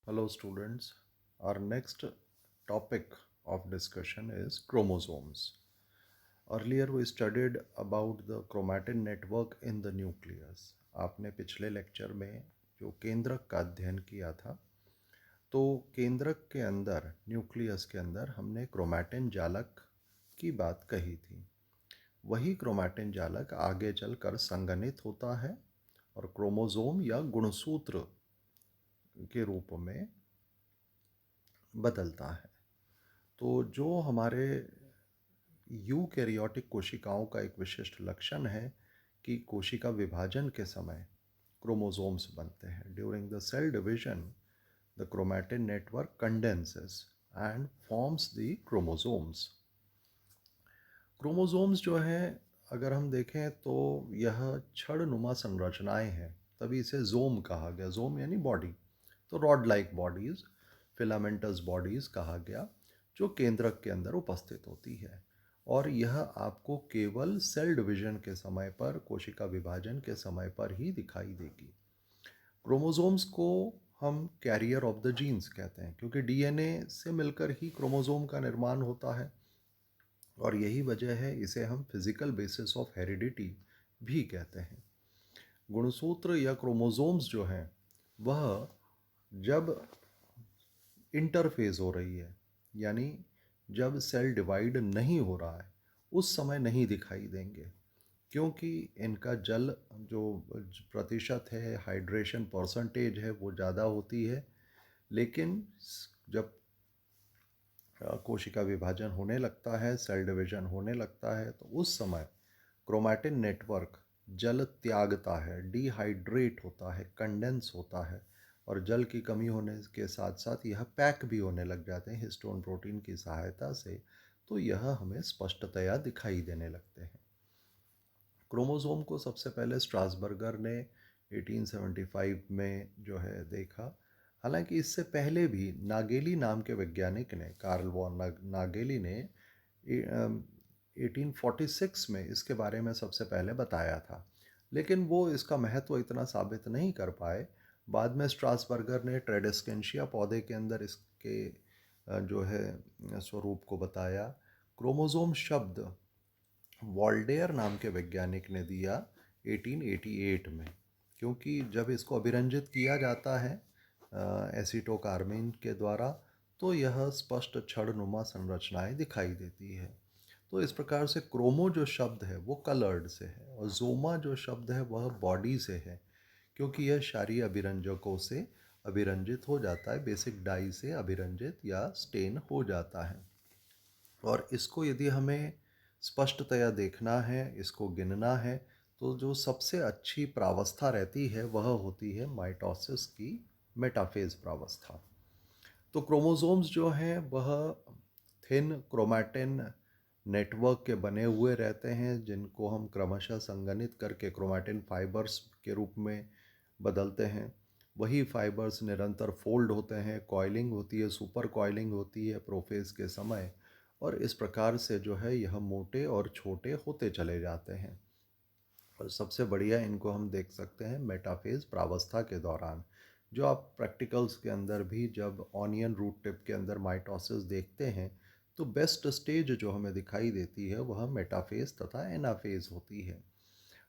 Hello students, our next topic of discussion is chromosomes. Earlier we studied about the chromatin network in the nucleus. आपने पिछले lecture में जो केंद्रक का अध्ययन किया था, तो केंद्रक के अंदर न्यूक्लियस के अंदर हमने क्रोमैटिन जालक की बात कही थी। वही क्रोमैटिन जालक आगे चलकर संघनित होता है और क्रोमोसोम या गुणसूत्र के रूप में बदलता है। तो जो हमारे यूकैरियोटिक कोशिकाओं का एक विशिष्ट लक्षण है कि कोशिका विभाजन के समय क्रोमोसोम्स बनते हैं। During the cell division the chromatin network condenses and forms the chromosomes. Chromosomes जो है, अगर हम देखें तो यह छड़नुमा संरचनाएं हैं, तभी इसे जोम कहा गया। जोम यानी बॉडी, तो rod like bodies, filamentous bodies कहा गया, जो केंद्रक के अंदर उपस्थित होती है। और यह आपको केवल सेल डिवीजन के समय पर, कोशिका विभाजन के समय पर ही दिखाई देगी। क्रोमोसोम्स को हम कैरियर ऑफ द जीन्स कहते हैं, क्योंकि डीएनए से मिलकर ही क्रोमोसोम का निर्माण होता है। और यही वजह है इसे हम फिजिकल बेसिस ऑफ हेरिडिटी भी कहते हैं। गुणसूत्र या क्रोमोसोम्स जो हैं, वह जब इंटरफेज हो रही है, यानी जब सेल डिवाइड नहीं हो रहा है, उस समय नहीं दिखाई देंगे, क्योंकि इनका जल जो प्रतिशत है, हाइड्रेशन परसेंटेज है, वो ज़्यादा होती है। लेकिन जब कोशिका विभाजन होने लगता है, सेल डिवीजन होने लगता है, तो उस समय क्रोमैटिन नेटवर्क जल त्यागता है, डिहाइड्रेट होता है, कंडेंस होता है, और जल की कमी होने के साथ साथ यह पैक भी होने लग जाते हैं हिस्टोन प्रोटीन की सहायता से। तो यह हमें स्पष्टतया दिखाई देने लगते हैं। क्रोमोसोम को सबसे पहले स्ट्रासबर्गर ने 1875 में जो है देखा। हालांकि इससे पहले भी नागेली नाम के वैज्ञानिक ने, कार्ल वॉन नागेली ने 1846 में इसके बारे में सबसे पहले बताया था, लेकिन वो इसका महत्व इतना साबित नहीं कर पाए। बाद में स्ट्रासबर्गर ने ट्रेडेस्केंशिया पौधे के अंदर इसके जो है स्वरूप को बताया। क्रोमोसोम शब्द वॉल्डेयर नाम के वैज्ञानिक ने दिया 1888 में, क्योंकि जब इसको अभिरंजित किया जाता है एसीटोकार्मिन के द्वारा, तो यह स्पष्ट छड़नुमा संरचनाएं दिखाई देती है। तो इस प्रकार से क्रोमो जो शब्द है वो कलर्ड से है, और जोमा जो शब्द है वह बॉडी से है, क्योंकि यह क्षारीय अभिरंजकों से अभिरंजित हो जाता है, बेसिक डाई से अभिरंजित या स्टेन हो जाता है। और इसको यदि हमें स्पष्टतया देखना है, इसको गिनना है, तो जो सबसे अच्छी प्रावस्था रहती है वह होती है माइटोसिस की मेटाफेज प्रावस्था। तो क्रोमोसोम्स जो हैं वह थिन क्रोमैटिन नेटवर्क के बने हुए रहते हैं, जिनको हम क्रमशः संघनित करके क्रोमैटिन फाइबर्स के रूप में बदलते हैं। वही फाइबर्स निरंतर फोल्ड होते हैं, कॉइलिंग होती है, सुपर कॉइलिंग होती है प्रोफेज के समय, और इस प्रकार से जो है यह मोटे और छोटे होते चले जाते हैं। और सबसे बढ़िया इनको हम देख सकते हैं मेटाफेज प्रावस्था के दौरान। जो आप प्रैक्टिकल्स के अंदर भी जब ऑनियन रूट टिप के अंदर माइटोसिस देखते हैं, तो बेस्ट स्टेज जो हमें दिखाई देती है वह मेटाफेज तथा एनाफेज होती है।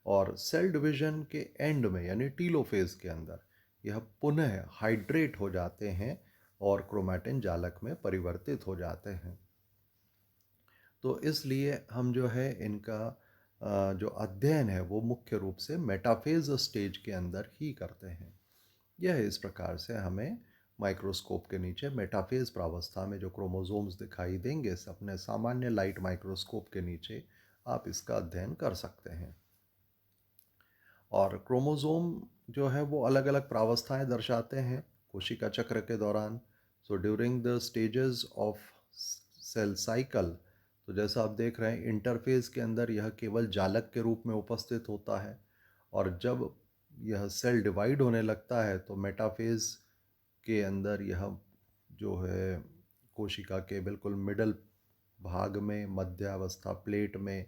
और सेल डिवीजन के एंड में यानी टीलोफेज के अंदर यह पुनः हाइड्रेट हो जाते हैं और क्रोमैटिन जालक में परिवर्तित हो जाते हैं। तो इसलिए हम जो है इनका जो अध्ययन है वो मुख्य रूप से मेटाफेज स्टेज के अंदर ही करते हैं। यह इस प्रकार से हमें माइक्रोस्कोप के नीचे मेटाफेज प्रावस्था में जो क्रोमोसोम्स दिखाई देंगे, अपने सामान्य लाइट माइक्रोस्कोप के नीचे आप इसका अध्ययन कर सकते हैं। और क्रोमोसोम जो है वो अलग अलग प्रावस्थाएं दर्शाते हैं कोशिका चक्र के दौरान। So during the stages of cell cycle, तो जैसा आप देख रहे हैं इंटरफेज के अंदर यह केवल जालक के रूप में उपस्थित होता है, और जब यह सेल डिवाइड होने लगता है तो मेटाफेज के अंदर यह जो है कोशिका के बिल्कुल मिडल भाग में, मध्यावस्था प्लेट में,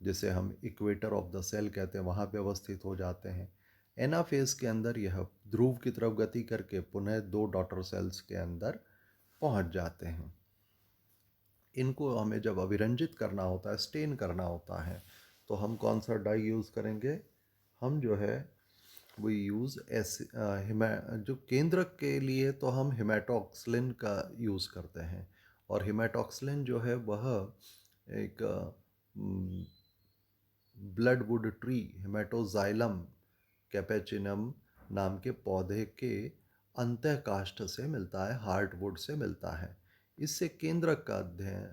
जिसे हम इक्वेटर ऑफ द सेल कहते हैं, वहाँ पे अवस्थित हो जाते हैं। एनाफेज के अंदर यह ध्रुव की तरफ गति करके पुनः दो डॉटर सेल्स के अंदर पहुंच जाते हैं। इनको हमें जब अभिरंजित करना होता है, स्टेन करना होता है, तो हम कौन सा डाई यूज़ करेंगे? हम जो है वो यूज़ जो केंद्रक के लिए तो हम हिमेटॉक्सिलिन का यूज़ करते हैं। और हिमेटॉक्सिलिन जो है वह एक ब्लडवुड ट्री हिमेटोजाइलम कैपेचिनम नाम के पौधे के अंतः काष्ठ से मिलता है, हार्टवुड से मिलता है। इससे केंद्रक का अध्ययन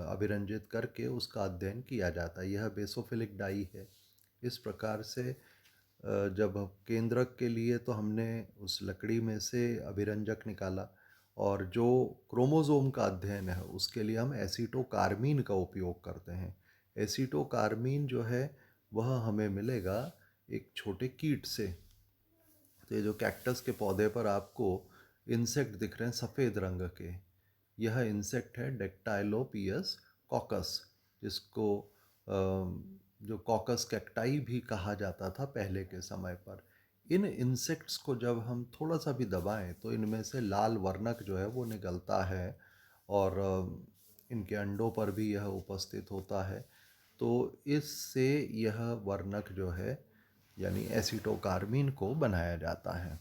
अभिरंजित करके उसका अध्ययन किया जाता है। यह बेसोफिलिक डाई है। इस प्रकार से जब केंद्रक के लिए तो हमने उस लकड़ी में से अभिरंजक निकाला, और जो क्रोमोसोम का अध्ययन है उसके लिए हम एसीटोकार्मीन का उपयोग करते हैं। एसीटोकार्मीन जो है वह हमें मिलेगा एक छोटे कीट से। तो ये जो कैक्टस के पौधे पर आपको इंसेक्ट दिख रहे हैं सफ़ेद रंग के, यह इंसेक्ट है डेक्टाइलोपियस कॉकस, जिसको जो कॉकस कैक्टाई भी कहा जाता था पहले के समय पर। इन इंसेक्ट्स को जब हम थोड़ा सा भी दबाएं तो इनमें से लाल वर्णक जो है वो निकलता है, और इनके अंडों पर भी यह उपस्थित होता है। तो इससे यह वर्णक जो है यानी एसीटोकार्मीन को बनाया जाता है।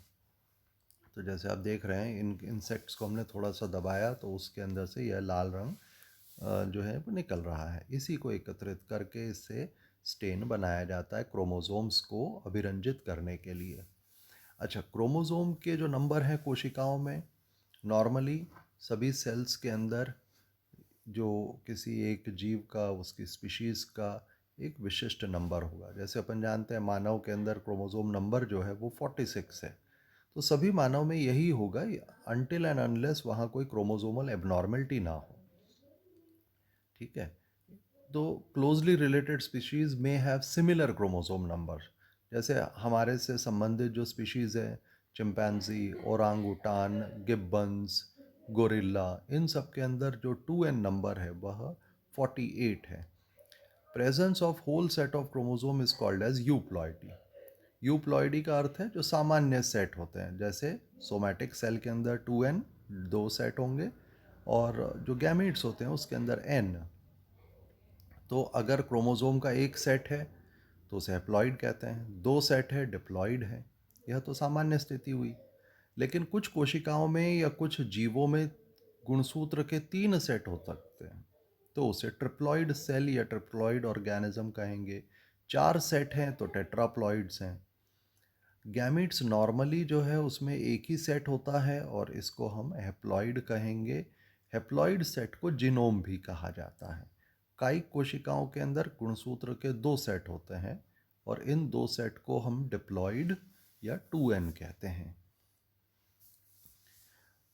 तो जैसे आप देख रहे हैं इन इंसेक्ट्स को हमने थोड़ा सा दबाया तो उसके अंदर से यह लाल रंग जो है वो निकल रहा है। इसी को एकत्रित करके इससे स्टेन बनाया जाता है क्रोमोसोम्स को अभिरंजित करने के लिए। अच्छा, क्रोमोसोम के जो नंबर हैं कोशिकाओं में, नॉर्मली सभी सेल्स के अंदर जो किसी एक जीव का, उसकी स्पीशीज़ का एक विशिष्ट नंबर होगा। जैसे अपन जानते हैं मानव के अंदर क्रोमोसोम नंबर जो है वो 46 है। तो सभी मानव में यही होगा अनटिल एंड अनलेस वहाँ कोई क्रोमोसोमल एबनॉर्मलिटी ना हो। ठीक है। तो क्लोजली रिलेटेड स्पीशीज़ में हैव सिमिलर क्रोमोसोम नंबर। जैसे हमारे से संबंधित जो स्पीशीज़ है, चिंपैंजी, ओरांगुटान, गिब्बन्स, गोरिल्ला, इन सब के अंदर जो 2n नंबर है वह 48 है। Presence of whole set of chromosome is called as euploidy. Euploidy का अर्थ है जो सामान्य सेट होते हैं। जैसे सोमैटिक सेल के अंदर 2n 2 सेट होंगे, और जो गैमीट्स होते हैं उसके अंदर n। तो अगर क्रोमोसोम का एक सेट है तो उसे हैप्लॉइड कहते हैं, दो सेट है डिप्लॉइड है। यह तो सामान्य स्थिति हुई। लेकिन कुछ कोशिकाओं में या कुछ जीवों में गुणसूत्र के 3 सेट हो सकते हैं, तो उसे ट्रिप्लॉइड सेल या ट्रिप्लॉइड ऑर्गेनिज्म कहेंगे। 4 सेट हैं तो टेट्राप्लॉइड्स हैं। गैमीट्स नॉर्मली जो है उसमें एक ही सेट होता है और इसको हम हैप्लॉइड कहेंगे। हैप्लॉइड सेट को जीनोम भी कहा जाता है। कायिक कोशिकाओं के अंदर गुणसूत्र के 2 सेट होते हैं, और इन 2 सेट को हम डिप्लॉइड या 2n कहते हैं।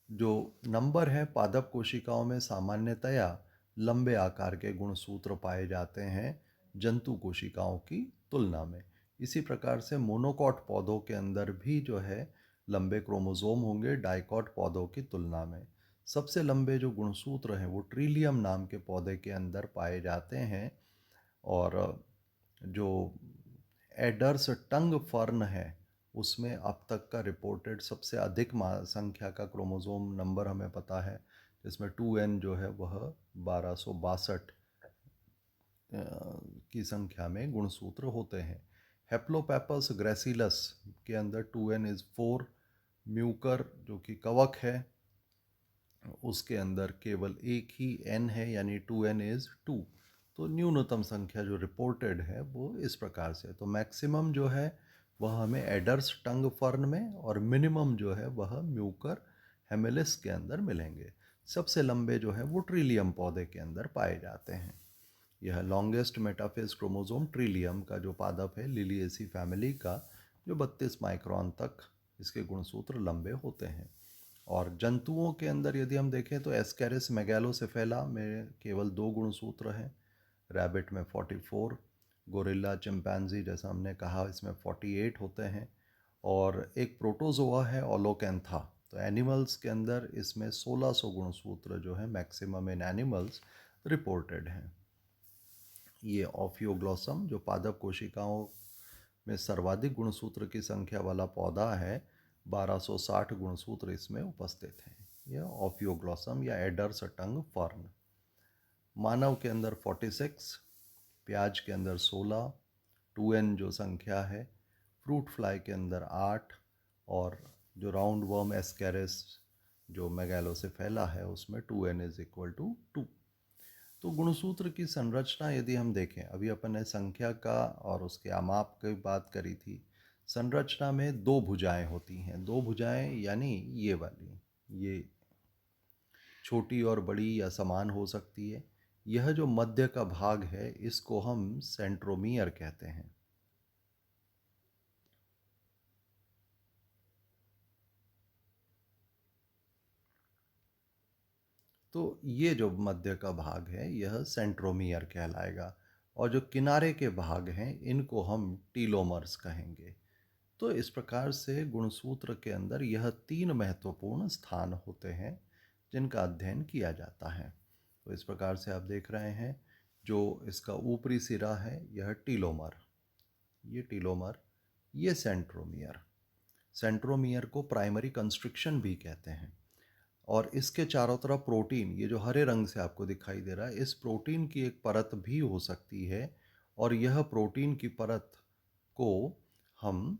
जो नंबर है पादप कोशिकाओं में सामान्यतया लंबे आकार के गुणसूत्र पाए जाते हैं जंतु कोशिकाओं की तुलना में। इसी प्रकार से मोनोकॉट पौधों के अंदर भी जो है लंबे क्रोमोसोम होंगे डाइकॉट पौधों की तुलना में। सबसे लंबे जो गुणसूत्र हैं वो ट्रिलियम नाम के पौधे के अंदर पाए जाते हैं। और जो एडर्स टंग फर्न है उसमें अब तक का रिपोर्टेड सबसे अधिक संख्या का क्रोमोसोम नंबर हमें पता है, जिसमें 2n जो है वह 1262 की संख्या में गुणसूत्र होते हैं। हेप्लोपेपस ग्रेसिलस के अंदर 2n इज़ 4। म्यूकर जो कि कवक है उसके अंदर केवल एक ही n है यानी 2n इज़ 2। तो न्यूनतम संख्या जो रिपोर्टेड है वो इस प्रकार से। तो मैक्सिमम जो है वह हमें एडर्स टंग फर्न में, और मिनिमम जो है वह म्यूकर हेमिलिस के अंदर मिलेंगे। सबसे लंबे जो है वो ट्रिलियम पौधे के अंदर पाए जाते हैं। यह लॉन्गेस्ट मेटाफेज क्रोमोसोम ट्रिलियम का जो पादप है लिलिएसी फैमिली का, जो 32 माइक्रोन तक इसके गुणसूत्र लंबे होते हैं। और जंतुओं के अंदर यदि हम देखें तो एस्केरिस मेगैलोसेफेला में केवल 2 गुणसूत्र हैं, रैबिट में 44, गोरिल्ला चिंपैंजी जैसा हमने कहा इसमें 48 होते हैं, और एक प्रोटोजोआ है ओलोकेंथा। तो एनिमल्स के अंदर इसमें 1600 गुणसूत्र जो है मैक्सिमम इन एनिमल्स रिपोर्टेड हैं। ये ऑफियोग्लॉसम जो पादप कोशिकाओं में सर्वाधिक गुणसूत्र की संख्या वाला पौधा है। 1260 गुणसूत्र इसमें उपस्थित हैं। यह ऑफियोग्लॉसम या एडर्स टंग फर्न। मानव के अंदर 46, प्याज के अंदर 16, 2n जो संख्या है, फ्रूट फ्लाई के अंदर 8, और जो राउंड वर्म एस्केरिस जो मेगालो से फैला है उसमें 2n इज इक्वल टू 2। तो गुणसूत्र की संरचना यदि हम देखें, अभी अपन ने संख्या का और उसके आमाप की बात करी थी। संरचना में दो भुजाएं होती हैं। दो भुजाएं यानी ये वाली, ये छोटी और बड़ी या समान हो सकती है। यह जो मध्य का भाग है इसको हम सेंट्रोमियर कहते हैं। तो ये जो मध्य का भाग है यह सेंट्रोमियर कहलाएगा, और जो किनारे के भाग हैं इनको हम टीलोमर्स कहेंगे। तो इस प्रकार से गुणसूत्र के अंदर यह तीन महत्वपूर्ण स्थान होते हैं जिनका अध्ययन किया जाता है। तो इस प्रकार से आप देख रहे हैं, जो इसका ऊपरी सिरा है यह टीलोमर, ये टीलोमर, ये सेंट्रोमियर। सेंट्रोमियर को प्राइमरी कंस्ट्रिक्शन भी कहते हैं। और इसके चारों तरफ प्रोटीन, ये जो हरे रंग से आपको दिखाई दे रहा है, इस प्रोटीन की एक परत भी हो सकती है, और यह प्रोटीन की परत को हम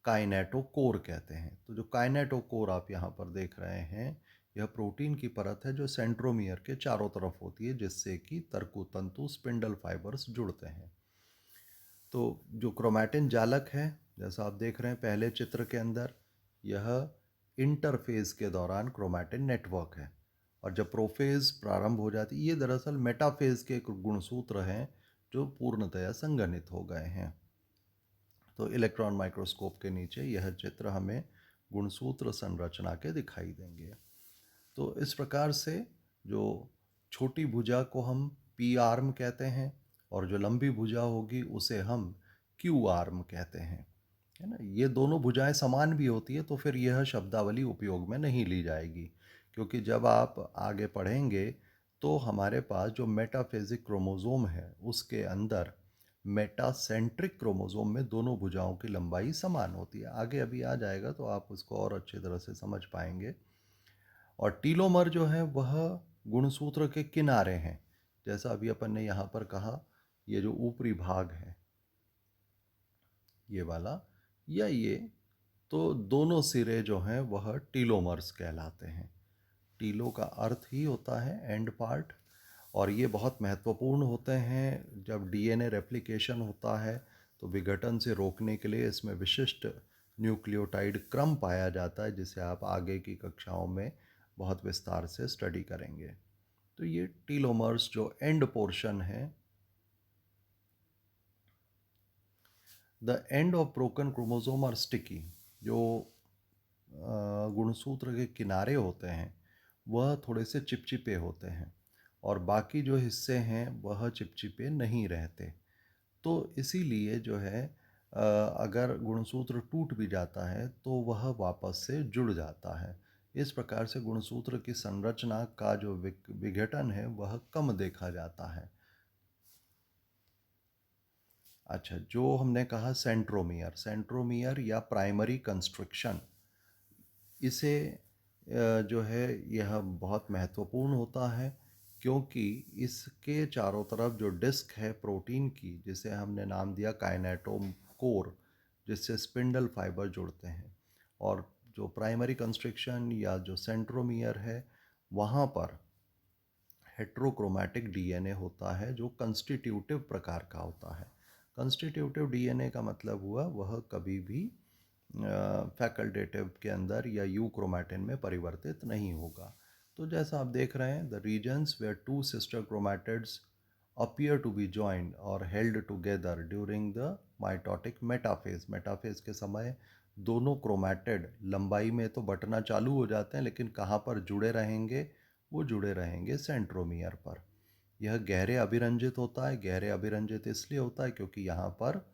काइनेटोकोर कहते हैं। तो जो काइनेटोकोर आप यहाँ पर देख रहे हैं, यह प्रोटीन की परत है जो सेंट्रोमियर के चारों तरफ होती है, जिससे कि तंतु स्पिंडल फाइबर्स जुड़ते हैं। तो जो क्रोमैटिन जालक है, जैसा आप देख रहे हैं पहले चित्र के अंदर, यह इंटरफेज के दौरान क्रोमैटिन नेटवर्क है। और जब प्रोफेज प्रारंभ हो जाती है, ये दरअसल मेटाफेज के गुणसूत्र हैं जो पूर्णतया संघनित हो गए हैं। तो इलेक्ट्रॉन माइक्रोस्कोप के नीचे यह चित्र हमें गुणसूत्र संरचना के दिखाई देंगे। तो इस प्रकार से जो छोटी भुजा को हम पी आर्म कहते हैं, और जो लंबी भुजा होगी उसे हम क्यू आर्म कहते हैं, है ना। ये दोनों भुजाएं समान भी होती है तो फिर यह शब्दावली उपयोग में नहीं ली जाएगी, क्योंकि जब आप आगे पढ़ेंगे तो हमारे पास जो मेटाफेजिक क्रोमोसोम है उसके अंदर मेटासेंट्रिक क्रोमोसोम में दोनों भुजाओं की लंबाई समान होती है। आगे अभी आ जाएगा तो आप उसको और अच्छी तरह से समझ पाएंगे। और टीलोमर जो है वह गुणसूत्र के किनारे हैं, जैसा अभी अपन ने यहाँ पर कहा, ये जो ऊपरी भाग है ये वाला या ये, तो दोनों सिरे जो हैं वह टीलोमर्स कहलाते हैं। टीलो का अर्थ ही होता है एंड पार्ट, और ये बहुत महत्वपूर्ण होते हैं। जब डीएनए रेप्लिकेशन होता है तो विघटन से रोकने के लिए इसमें विशिष्ट न्यूक्लियोटाइड क्रम पाया जाता है, जिसे आप आगे की कक्षाओं में बहुत विस्तार से स्टडी करेंगे। तो ये टीलोमर्स जो एंड पोर्शन है, the end of broken chromosome are sticky. जो गुणसूत्र के किनारे होते हैं वह थोड़े से चिपचिपे होते हैं, और बाकी जो हिस्से हैं वह चिपचिपे नहीं रहते। तो इसीलिए जो है अगर गुणसूत्र टूट भी जाता है तो वह वापस से जुड़ जाता है। इस प्रकार से गुणसूत्र की संरचना का जो विघटन है वह कम देखा जाता है। अच्छा, जो हमने कहा सेंट्रोमियर, सेंट्रोमियर या प्राइमरी कंस्ट्रक्शन, इसे जो है यह बहुत महत्वपूर्ण होता है, क्योंकि इसके चारों तरफ जो डिस्क है प्रोटीन की, जिसे हमने नाम दिया काइनेटोम कोर, जिससे स्पिंडल फाइबर जुड़ते हैं। और जो प्राइमरी कंस्ट्रक्शन या जो सेंट्रोमियर है, वहाँ पर हेट्रोक्रोमैटिक डीएनए होता है जो कंस्टिट्यूटिव प्रकार का होता है। कंस्टिट्यूटिव डीएनए का मतलब हुआ वह कभी भी फैकल्टेटिव के अंदर या यू क्रोमैटिन में परिवर्तित नहीं होगा। तो जैसा आप देख रहे हैं, the regions where two sister chromatids appear to be joined or held together during the mitotic metaphase. Metaphase के समय दोनों क्रोमैटिड लंबाई में तो बंटना चालू हो जाते हैं, लेकिन कहाँ पर जुड़े रहेंगे? वो जुड़े रहेंगे सेंट्रोमियर पर। यह गहरे अभिरंजित होता है। गहरे अभिरंजित इसलिए होता है क्योंकि यहाँ पर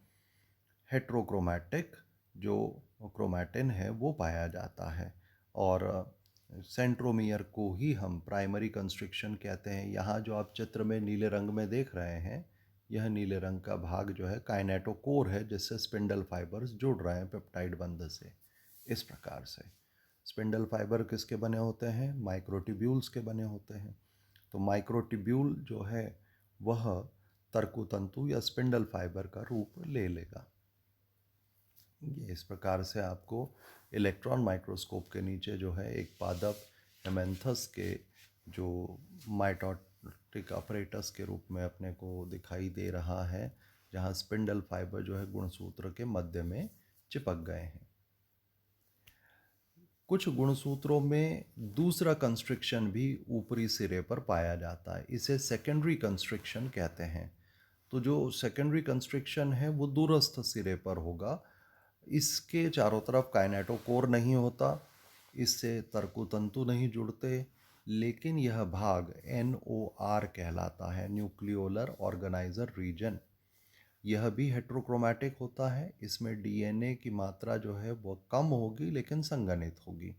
हेट्रोक्रोमैटिक जो क्रोमैटिन है वो पाया जाता है, और सेंट्रोमियर को ही हम प्राइमरी कंस्ट्रक्शन कहते हैं। यहाँ जो आप चित्र में नीले रंग में देख रहे हैं, यह नीले रंग का भाग जो है काइनेटोकोर है, जिससे स्पिंडल फाइबर्स जुड़ रहे हैं पेप्टाइड बंध से। इस प्रकार से स्पिंडल फाइबर किसके बने होते हैं? माइक्रोट्यूब्यूल्स के बने होते हैं। तो माइक्रोट्यूब्यूल जो है वह तर्कुतंतु या स्पिंडल फाइबर का रूप ले लेगा। ये इस प्रकार से आपको इलेक्ट्रॉन माइक्रोस्कोप के नीचे जो है एक पादप हेमेंथस के जो माइटोटिक अपरेटस के रूप में अपने को दिखाई दे रहा है, जहाँ स्पिंडल फाइबर जो है गुणसूत्र के मध्य में चिपक गए हैं। कुछ गुणसूत्रों में दूसरा कंस्ट्रिक्शन भी ऊपरी सिरे पर पाया जाता है, इसे सेकेंडरी कंस्ट्रिक्शन कहते हैं। तो जो सेकेंडरी कंस्ट्रिक्शन है वो दूरस्थ सिरे पर होगा, इसके चारों तरफ काइनेटोकोर नहीं होता, इससे तर्कुतंतु नहीं जुड़ते, लेकिन यह भाग NOR कहलाता है, न्यूक्लियोलर ऑर्गेनाइजर रीजन। यह भी हेट्रोक्रोमैटिक होता है, इसमें DNA की मात्रा जो है वो कम होगी लेकिन संगनित होगी।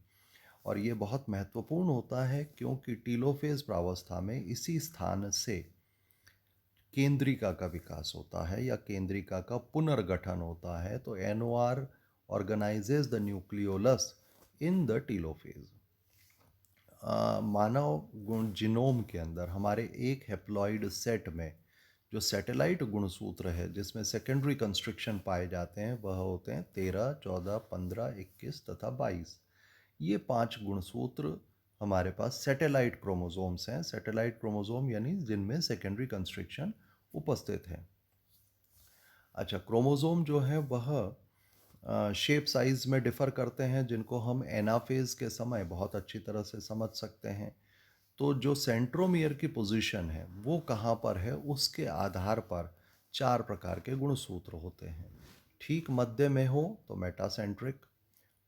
और ये बहुत महत्वपूर्ण होता है क्योंकि टीलोफेज प्रावस्था में इसी स्थान से केंद्रिका का विकास होता है या केंद्रिका का पुनर्गठन होता है। तो NOR organises the nucleolus in the telophase. मानव गुण जीनोम के अंदर हमारे एक हेप्लॉइड सेट में जो सैटेलाइट गुणसूत्र है जिसमें सेकेंडरी कंस्ट्रिक्शन पाए जाते हैं वह होते हैं 13, 14, 15, 21 तथा 22। ये 5 गुणसूत्र हमारे पास सैटेलाइट क्रोमोसोम्स हैं। सैटेलाइट क्रोमोसोम यानी जिनमें सेकेंडरी कंस्ट्रिक्शन उपस्थित है। अच्छा, क्रोमोसोम जो है वह शेप साइज में डिफ़र करते हैं, जिनको हम एनाफेज के समय बहुत अच्छी तरह से समझ सकते हैं। तो जो सेंट्रोमियर की पोजीशन है वो कहाँ पर है, उसके आधार पर 4 प्रकार के गुणसूत्र होते हैं। ठीक मध्य में हो तो मेटासेंट्रिक,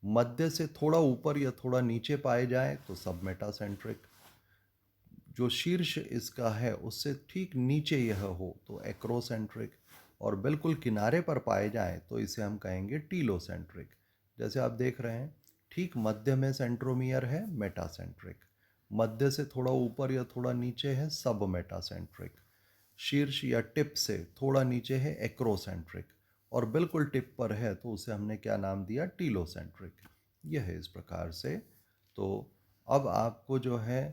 मध्य से थोड़ा ऊपर या थोड़ा नीचे पाए जाए तो सब मेटासेंट्रिक, जो शीर्ष इसका है उससे ठीक नीचे यह हो तो एक्रोसेंट्रिक, और बिल्कुल किनारे पर पाए जाए तो इसे हम कहेंगे टीलोसेंट्रिक। जैसे आप देख रहे हैं, ठीक मध्य में सेंट्रोमियर है मेटासेंट्रिक, मध्य से थोड़ा ऊपर या थोड़ा नीचे है सब मेटासेंट्रिक, शीर्ष या टिप से थोड़ा नीचे है एक्रोसेंट्रिक, और बिल्कुल टिप पर है तो उसे हमने क्या नाम दिया? टीलोसेंट्रिक। यह है इस प्रकार से। तो अब आपको जो है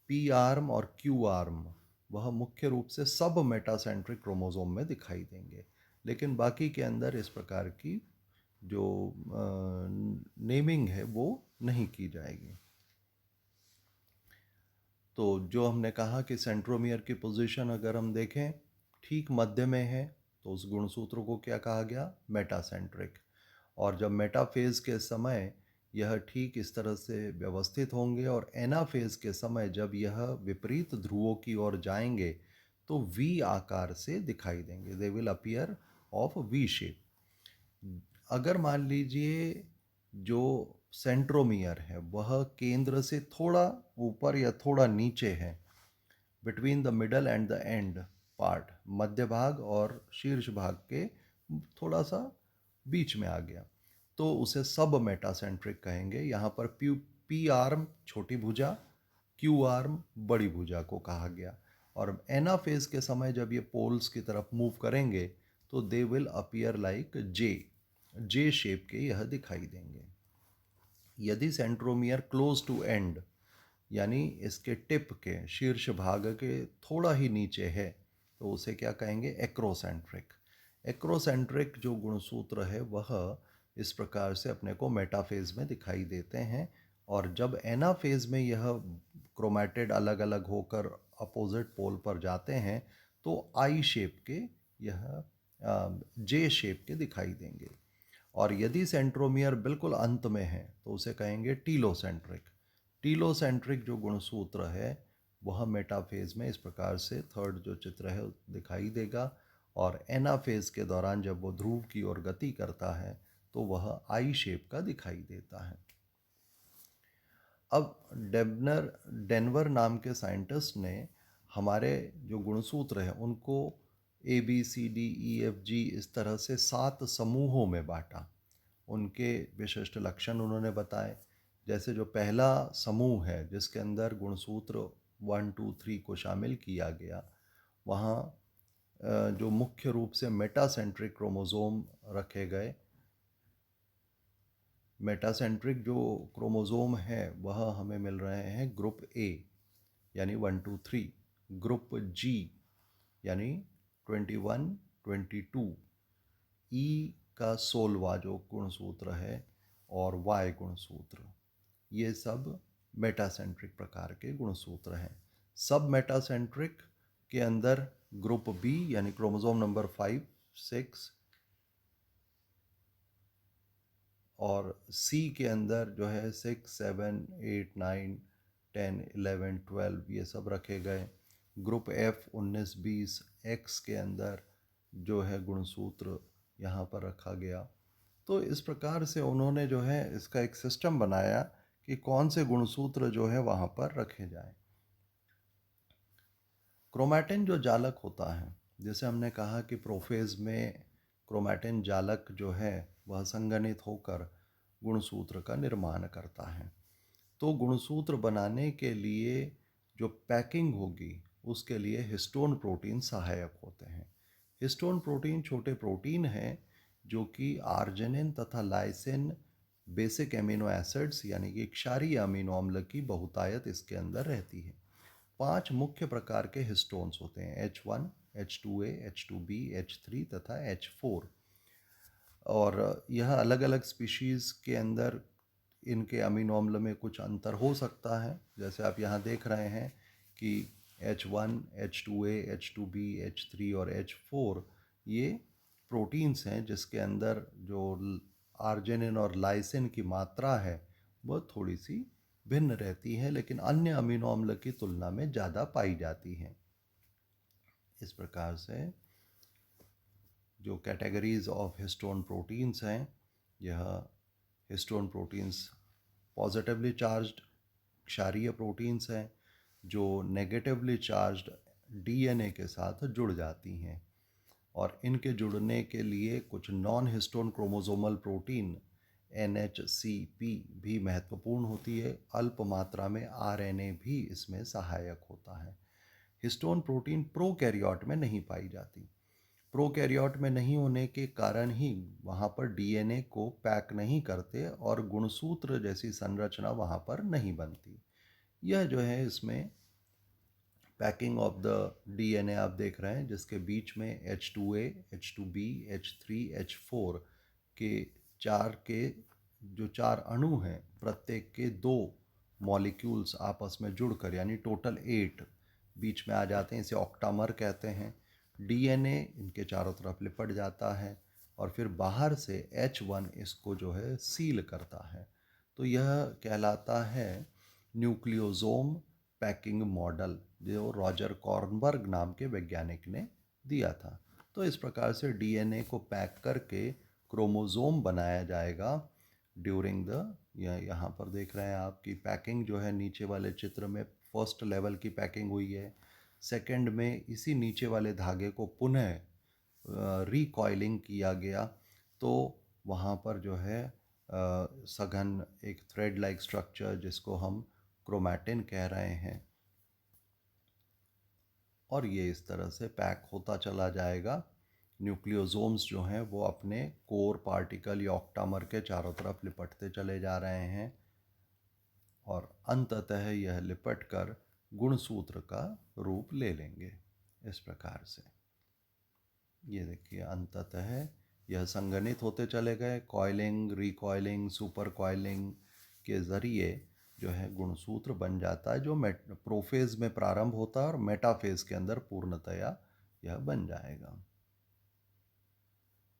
पी आर्म और क्यू आर्म वह मुख्य रूप से सब मेटासेंट्रिक क्रोमोसोम में दिखाई देंगे, लेकिन बाकी के अंदर इस प्रकार की जो नेमिंग है वो नहीं की जाएगी। तो जो हमने कहा कि सेंट्रोमियर की पोजीशन अगर हम देखें ठीक मध्य में है तो उस गुणसूत्र को क्या कहा गया? मेटासेंट्रिक। और जब मेटाफेज के समय यह ठीक इस तरह से व्यवस्थित होंगे और एनाफेज के समय जब यह विपरीत ध्रुवों की ओर जाएंगे तो वी आकार से दिखाई देंगे, they will appear of V shape. अगर मान लीजिए जो सेंट्रोमियर है वह केंद्र से थोड़ा ऊपर या थोड़ा नीचे है, between the middle and the end part, मध्य भाग और शीर्ष भाग के थोड़ा सा बीच में आ गया, तो उसे सब मेटासेंट्रिक कहेंगे। यहाँ पर पी आर्म छोटी भुजा, क्यू आर्म बड़ी भुजा को कहा गया। और एनाफेज के समय जब ये पोल्स की तरफ मूव करेंगे तो they will appear like J shape के यह दिखाई देंगे। यदि सेंट्रोमियर क्लोज टू एंड यानी इसके टिप के शीर्ष भाग के थोड़ा ही नीचे है तो उसे क्या कहेंगे? एक्रोसेंट्रिक। एक्रोसेंट्रिक जो गुणसूत्र है वह इस प्रकार से अपने को मेटाफेज में दिखाई देते हैं, और जब एनाफेज में यह क्रोमैटिड अलग अलग होकर अपोजिट पोल पर जाते हैं तो आई शेप के, यह जे शेप के दिखाई देंगे। और यदि सेंट्रोमियर बिल्कुल अंत में है तो उसे कहेंगे टीलोसेंट्रिक। टीलोसेंट्रिक जो गुणसूत्र है वह मेटाफेज में इस प्रकार से थर्ड जो चित्र है दिखाई देगा, और एनाफेज के दौरान जब वो ध्रुव की ओर गति करता है तो वह आई शेप का दिखाई देता है। अब डेनवर नाम के साइंटिस्ट ने हमारे जो गुणसूत्र हैं उनको ABCDEFG इस तरह से 7 समूहों में बांटा। उनके विशिष्ट लक्षण उन्होंने बताए। जैसे जो पहला समूह है जिसके अंदर गुणसूत्र 1, 2, 3 को शामिल किया गया, वहाँ जो मुख्य रूप से मेटासेंट्रिक क्रोमोसोम रखे गए। मेटासेंट्रिक जो क्रोमोसोम है वह हमें मिल रहे हैं ग्रुप ए यानी 1, 2, 3, ग्रुप जी यानी 21, 22, ई का 16वां जो गुणसूत्र है और वाई गुणसूत्र, ये सब मेटासेंट्रिक प्रकार के गुणसूत्र हैं। सब मेटासेंट्रिक के अंदर ग्रुप बी यानी क्रोमोसोम नंबर 5, 6 और सी के अंदर जो है 6, 7, 8, 9, 10, 11, 12 ये सब रखे गए। ग्रुप एफ 19, 20 एक्स के अंदर जो है गुणसूत्र यहाँ पर रखा गया। तो इस प्रकार से उन्होंने जो है इसका एक सिस्टम बनाया कि कौन से गुणसूत्र जो है वहाँ पर रखे जाएं। क्रोमैटिन जो जालक होता है, जैसे हमने कहा कि प्रोफेज में क्रोमैटिन जालक जो है वह संघनित होकर गुणसूत्र का निर्माण करता है। तो गुणसूत्र बनाने के लिए जो पैकिंग होगी उसके लिए हिस्टोन प्रोटीन सहायक होते हैं। हिस्टोन प्रोटीन छोटे प्रोटीन हैं जो कि आर्जिनिन तथा लाइसिन बेसिक एमिनो एसिड्स यानी कि क्षारीय अमीनो अम्ल की बहुतायत इसके अंदर रहती है। 5 मुख्य प्रकार के हिस्टोन्स होते हैं, H1, H2A, H2B, H3 तथा H4। और यह अलग अलग स्पीशीज़ के अंदर इनके अमीनो अम्ल में कुछ अंतर हो सकता है। जैसे आप यहाँ देख रहे हैं कि H1, H2A, H2B, H3 और H4 ये प्रोटीन्स हैं जिसके अंदर जो आर्जिनिन और लाइसिन की मात्रा है वह थोड़ी सी भिन्न रहती है, लेकिन अन्य अमीनो अम्ल की तुलना में ज़्यादा पाई जाती हैं। इस प्रकार से जो कैटेगरीज ऑफ हिस्टोन प्रोटीन्स हैं, यह हिस्टोन प्रोटीन्स पॉजिटिवली चार्ज्ड क्षारीय प्रोटीन्स हैं जो नेगेटिवली चार्ज्ड डीएनए के साथ जुड़ जाती हैं, और इनके जुड़ने के लिए कुछ non histone chromosomal protein NHCP भी महत्वपूर्ण होती है। अल्प मात्रा में RNA भी इसमें सहायक होता है। हिस्टोन प्रोटीन प्रोकैरियोट में नहीं पाई जाती। प्रोकैरियोट में नहीं होने के कारण ही वहाँ पर डीएनए को पैक नहीं करते और गुणसूत्र जैसी संरचना वहाँ पर नहीं बनती। यह जो है इसमें पैकिंग ऑफ द डीएनए आप देख रहे हैं जिसके बीच में H2A, H2B, H3, H4 के जो 4 अणु हैं, प्रत्येक के 2 मॉलिक्यूल्स आपस में जुड़कर यानी टोटल 8 बीच में आ जाते हैं। इसे ऑक्टामर कहते हैं। डीएनए इनके चारों तरफ लिपट जाता है और फिर बाहर से H1 इसको जो है सील करता है। तो यह कहलाता है न्यूक्लियोसोम पैकिंग मॉडल, जो रॉजर कॉर्नबर्ग नाम के वैज्ञानिक ने दिया था। तो इस प्रकार से डीएनए को पैक करके क्रोमोसोम बनाया जाएगा ड्यूरिंग द, यहाँ पर देख रहे हैं आप कि पैकिंग जो है नीचे वाले चित्र में फर्स्ट लेवल की पैकिंग हुई है। सेकंड में इसी नीचे वाले धागे को पुनः रिकॉइलिंग किया गया, तो वहाँ पर जो है सघन एक थ्रेड लाइक स्ट्रक्चर जिसको हम क्रोमैटिन कह रहे हैं, और ये इस तरह से पैक होता चला जाएगा। न्यूक्लियोसोम्स जो हैं वो अपने कोर पार्टिकल या ऑक्टामर के चारों तरफ लिपटते चले जा रहे हैं और अंततः यह लिपट कर गुणसूत्र का रूप ले लेंगे। इस प्रकार से ये देखिए अंततः यह संघनित होते चले गए। कॉइलिंग, रिकॉइलिंग, सुपर कॉइलिंग के ज़रिए जो है गुणसूत्र बन जाता है, जो प्रोफेज में प्रारंभ होता है और मेटाफेज के अंदर पूर्णतया यह बन जाएगा।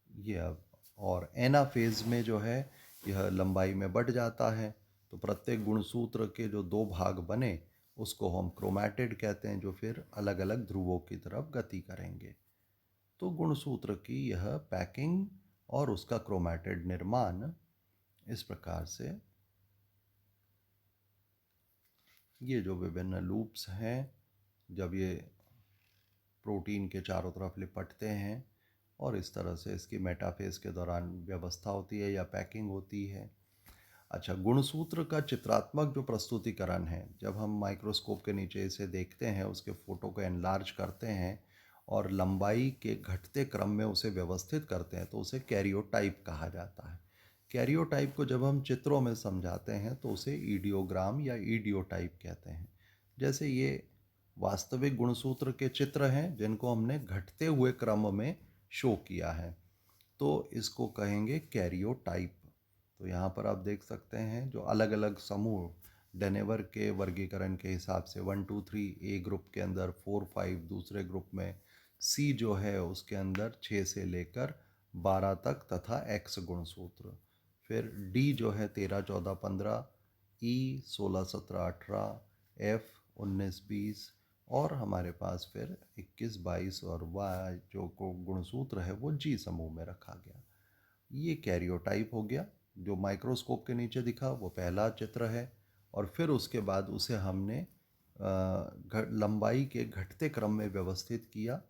ये अब और एनाफेज में जो है यह लंबाई में बढ़ जाता है। तो प्रत्येक गुणसूत्र के जो 2 भाग बने उसको हम क्रोमैटिड कहते हैं, जो फिर अलग अलग ध्रुवों की तरफ गति करेंगे। तो गुणसूत्र की यह पैकिंग और उसका क्रोमैटिड निर्माण इस प्रकार से, ये जो विभिन्न लूप्स हैं जब ये प्रोटीन के चारों तरफ लिपटते हैं और इस तरह से इसकी मेटाफेज के दौरान व्यवस्था होती है या पैकिंग होती है। अच्छा, गुणसूत्र का चित्रात्मक जो प्रस्तुतिकरण है, जब हम माइक्रोस्कोप के नीचे इसे देखते हैं, उसके फ़ोटो को एनलार्ज करते हैं और लंबाई के घटते क्रम में उसे व्यवस्थित करते हैं तो उसे कैरियोटाइप कहा जाता है। कैरियोटाइप को जब हम चित्रों में समझाते हैं तो उसे ईडियोग्राम या ईडियोटाइप कहते हैं। जैसे ये वास्तविक गुणसूत्र के चित्र हैं जिनको हमने घटते हुए क्रम में शो किया है, तो इसको कहेंगे कैरियोटाइप। तो यहाँ पर आप देख सकते हैं जो अलग अलग समूह डेनेवर के वर्गीकरण के हिसाब से 1 2 3 ए ग्रुप के अंदर 4 5, दूसरे ग्रुप में सी जो है उसके अंदर 6 से लेकर 12 तक तथा एक्स गुणसूत्र, फिर डी जो है 13 14 15, ई 16 17 18, एफ 19 20, और हमारे पास फिर 21 22 और वाई जो को गुणसूत्र है वो जी समूह में रखा गया। ये कैरियोटाइप हो गया। जो माइक्रोस्कोप के नीचे दिखा वो पहला चित्र है, और फिर उसके बाद उसे हमने लंबाई के घटते क्रम में व्यवस्थित किया,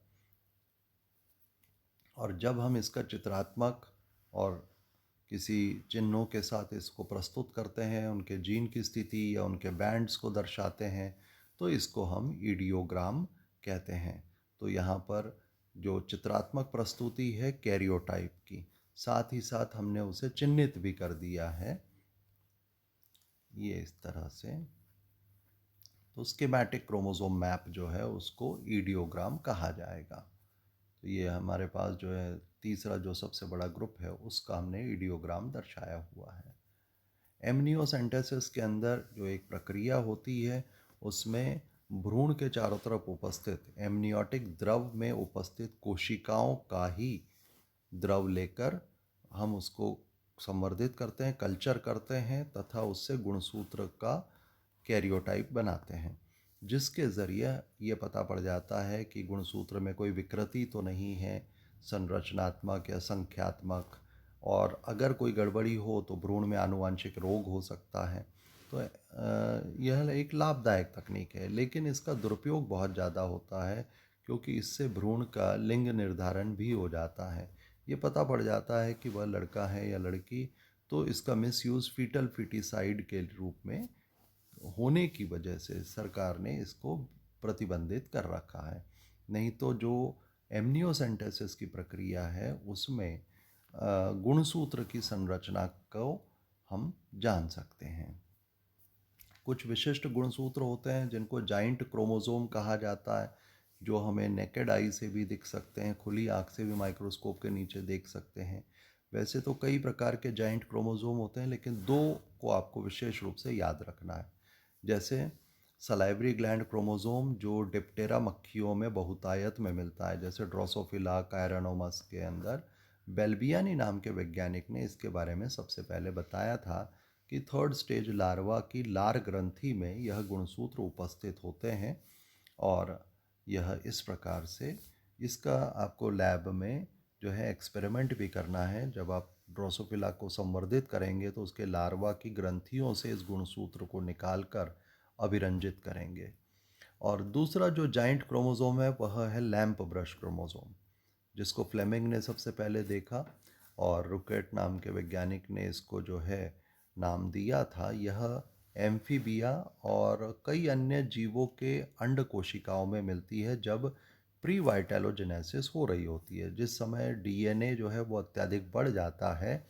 और जब हम इसका चित्रात्मक और किसी चिन्हों के साथ इसको प्रस्तुत करते हैं, उनके जीन की स्थिति या उनके बैंड्स को दर्शाते हैं, तो इसको हम ईडियोग्राम कहते हैं। तो यहाँ पर जो चित्रात्मक प्रस्तुति है कैरियोटाइप की, साथ ही साथ हमने उसे चिन्हित भी कर दिया है ये इस तरह से। तो स्कीमेटिक क्रोमोसोम मैप जो है उसको ईडियोग्राम कहा जाएगा। तो ये हमारे पास जो है तीसरा जो सबसे बड़ा ग्रुप है उसका हमने ईडियोग्राम दर्शाया हुआ है। एमनियोसेंटेसिस के अंदर जो एक प्रक्रिया होती है उसमें भ्रूण के चारों तरफ उपस्थित एमनियोटिक द्रव में उपस्थित कोशिकाओं का ही द्रव लेकर हम उसको संवर्धित करते हैं, कल्चर करते हैं तथा उससे गुणसूत्र का कैरियोटाइप बनाते हैं, जिसके ज़रिए ये पता पड़ जाता है कि गुणसूत्र में कोई विकृति तो नहीं है संरचनात्मक या संख्यात्मक, और अगर कोई गड़बड़ी हो तो भ्रूण में आनुवांशिक रोग हो सकता है। तो यह एक लाभदायक तकनीक है, लेकिन इसका दुरुपयोग बहुत ज़्यादा होता है क्योंकि इससे भ्रूण का लिंग निर्धारण भी हो जाता है। ये पता पड़ जाता है कि वह लड़का है या लड़की, तो इसका मिसयूज़ फीटल फिटिसाइड के रूप में होने की वजह से सरकार ने इसको प्रतिबंधित कर रखा है। नहीं तो जो एमनियोसेंटेसिस की प्रक्रिया है उसमें गुणसूत्र की संरचना को हम जान सकते हैं। कुछ विशिष्ट गुणसूत्र होते हैं जिनको जाइंट क्रोमोसोम कहा जाता है, जो हमें नेकेड आई से भी दिख सकते हैं, खुली आँख से भी माइक्रोस्कोप के नीचे देख सकते हैं। वैसे तो कई प्रकार के जाइंट क्रोमोसोम होते हैं, लेकिन दो को आपको विशेष रूप से याद रखना है। जैसे सलाइवरी ग्लैंड क्रोमोसोम जो डिप्टेरा मक्खियों में बहुतायत में मिलता है, जैसे ड्रोसोफिला कायरानोमस के अंदर बेल्बियानी नाम के वैज्ञानिक ने इसके बारे में सबसे पहले बताया था कि थर्ड स्टेज लार्वा की लार ग्रंथि में यह गुणसूत्र उपस्थित होते हैं, और यह इस प्रकार से इसका आपको लैब में जो है एक्सपेरिमेंट भी करना है। जब आप ड्रोसोफिला को संवर्धित करेंगे तो उसके लार्वा की ग्रंथियों से इस गुणसूत्र को निकाल कर अभिरंजित करेंगे। और दूसरा जो जाइंट क्रोमोसोम है वह है लैंप ब्रश क्रोमोसोम, जिसको फ्लेमिंग ने सबसे पहले देखा, और रुकेट नाम के वैज्ञानिक ने इसको जो है नाम दिया था। यह एम्फीबिया और कई अन्य जीवों के अंड कोशिकाओं में मिलती है जब प्री वाइटेलोजेनेसिस हो रही होती है, जिस समय डीएनए जो है वो अत्यधिक बढ़ जाता है,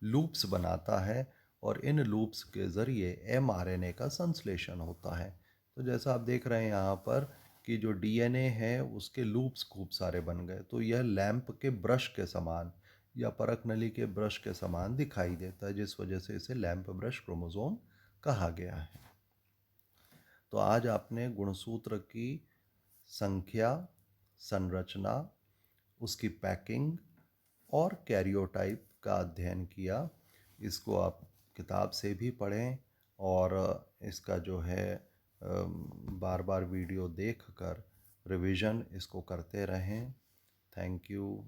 लूप्स बनाता है, और इन लूप्स के ज़रिए एमआरएनए का संश्लेषण होता है। तो जैसा आप देख रहे हैं यहाँ पर कि जो डीएनए है उसके लूप्स खूब सारे बन गए, तो यह लैंप के ब्रश के समान या परख नली के ब्रश के समान दिखाई देता है, जिस वजह से इसे लैंप ब्रश क्रोमोसोम कहा गया है। तो आज आपने गुणसूत्र की संख्या, संरचना, उसकी पैकिंग और कैरियोटाइप का अध्ययन किया। इसको आप किताब से भी पढ़ें, और इसका जो है बार बार वीडियो देख कर रिवीजन इसको करते रहें। Thank you.